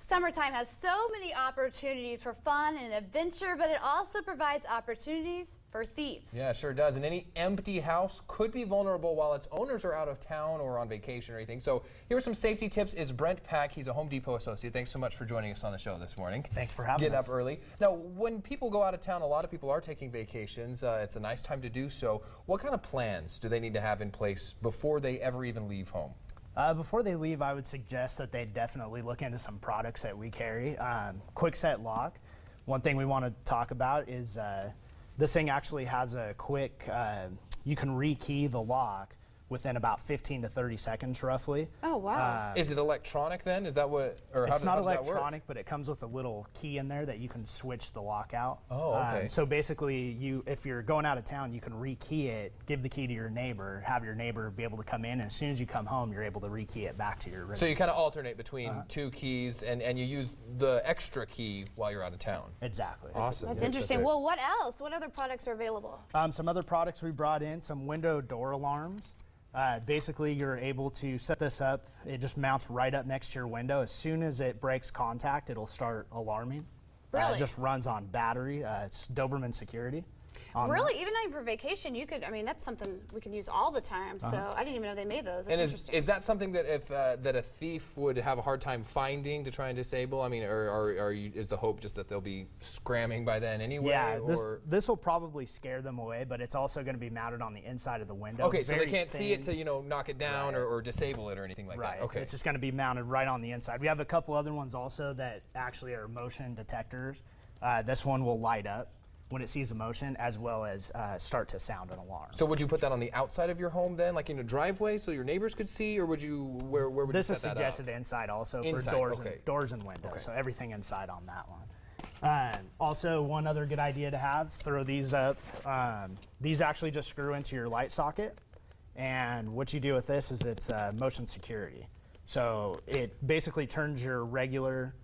Summertime has so many opportunities for fun and adventure, but it also provides opportunities for thieves. Yeah, it sure does. And any empty house could be vulnerable while its owners are out of town or on vacation or anything. So here are some safety tips. Is Brent Pack. He's a Home Depot associate. Thanks so much for joining us on the show this morning. Thanks for having us. Getting up early. Now, when people go out of town, a lot of people are taking vacations. It's a nice time to do so. What kind of plans do they need to have in place before they ever even leave home? Before they leave, I would suggest that they definitely look into some products that we carry. Quick set lock. One thing we want to talk about is this thing actually has a quick, you can rekey the lock within about 15 to 30 seconds roughly. Oh, wow. Is it electronic then? Is that what, or it's not how does that work? electronic, but it comes with a little key in there that you can switch the lock out. Oh, okay. So basically, if you're going out of town, you can rekey it, give the key to your neighbor, have your neighbor be able to come in, and as soon as you come home, you're able to rekey it back to your room. So you kind of alternate between two keys, and you use the extra key while you're out of town. Exactly. Awesome. That's interesting. Well, what else? What other products are available? Some other products we brought in, some window door alarms. Basically, you're able to set this up. It just mounts right up next to your window. As soon as it breaks contact, it'll start alarming. Really? It just runs on battery. It's Doberman security. Really? Even for vacation, you could, I mean, that's something we can use all the time. So I didn't even know they made those. That's interesting. Is that something that if that a thief would have a hard time finding to try and disable? I mean, is the hope just that they'll be scramming by then anyway? Yeah, this will probably scare them away, but it's also going to be mounted on the inside of the window. Okay, so Very they can't see it thin. to knock it down or disable it or anything like that. Okay, It's just going to be mounted right on the inside. We have a couple other ones also that actually are motion detectors. This one will light up when it sees a motion, as well as start to sound an alarm. So would you put that on the outside of your home then, like in a driveway, so your neighbors could see, or would you, where would this you is set that up? suggested inside also Inside, for doors, okay. doors and windows, Okay. so everything inside on that one. Also, one other good idea to have, throw these up. These actually just screw into your light socket, and what you do with this is it's motion security. So it basically turns your regular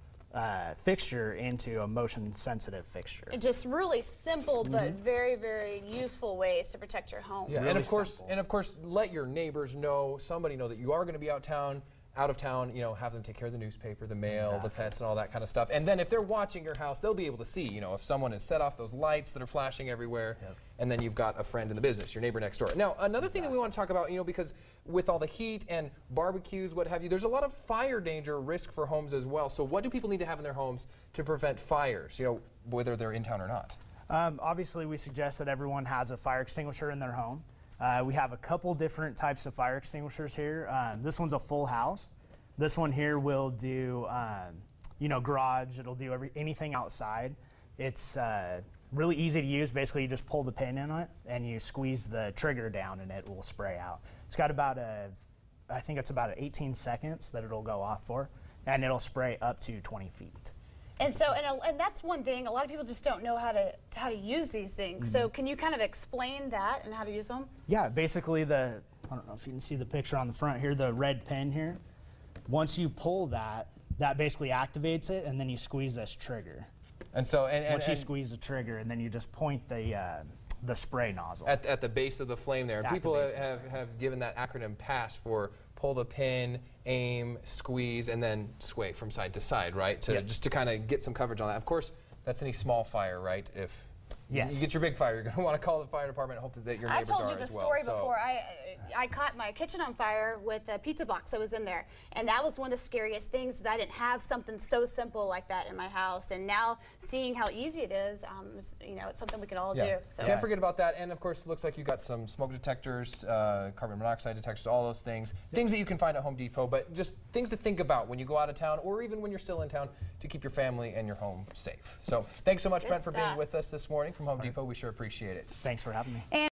fixture into a motion-sensitive fixture. Just really simple, but very, very useful ways to protect your home. Yeah, Really and of course, simple. let your neighbors know, somebody know that you are going to be out of town, have them take care of the newspaper, the mail, the pets, and all that kind of stuff. And then if they're watching your house, they'll be able to see, if someone has set off those lights that are flashing everywhere, and then you've got a friend in the business, your neighbor next door. Now, another thing that we want to talk about, because with all the heat and barbecues, what have you, there's a lot of fire danger risk for homes as well. So what do people need to have in their homes to prevent fires, whether they're in town or not? Obviously, we suggest that everyone has a fire extinguisher in their home. We have a couple different types of fire extinguishers here. This one's a full house. This one here will do, garage. It'll do anything outside. It's really easy to use. Basically, you just pull the pin in it and you squeeze the trigger down and it will spray out. It's got about I think it's about 18 seconds that it'll go off for, and it'll spray up to 20 feet. And so, and that's one thing. A lot of people just don't know how to use these things. So, can you kind of explain that and how to use them? Yeah, basically I don't know if you can see the picture on the front here, the red pin here. Once you pull that basically activates it, and then you squeeze this trigger. And so, once you squeeze the trigger, and then you just point the spray nozzle at the base of the flame there. And people have given that acronym PASS for pull the pin, aim, squeeze, and then sway from side to side, right? Just to kind of get some coverage on that. Of course, that's any small fire, right? If you get your big fire, you're going to want to call the fire department and hope that your neighbors are as well. I've told you the story before. I caught my kitchen on fire with a pizza box that was in there, and that was one of the scariest things, is I didn't have something so simple like that in my house. And now seeing how easy it is, it's something we can all do. So. Can't forget about that. And of course, it looks like you got some smoke detectors, carbon monoxide detectors, all those things that you can find at Home Depot, but just things to think about when you go out of town, or even when you're still in town, to keep your family and your home safe. So thanks so much, Brent, for being with us this morning from Home Depot. We sure appreciate it. Thanks for having me.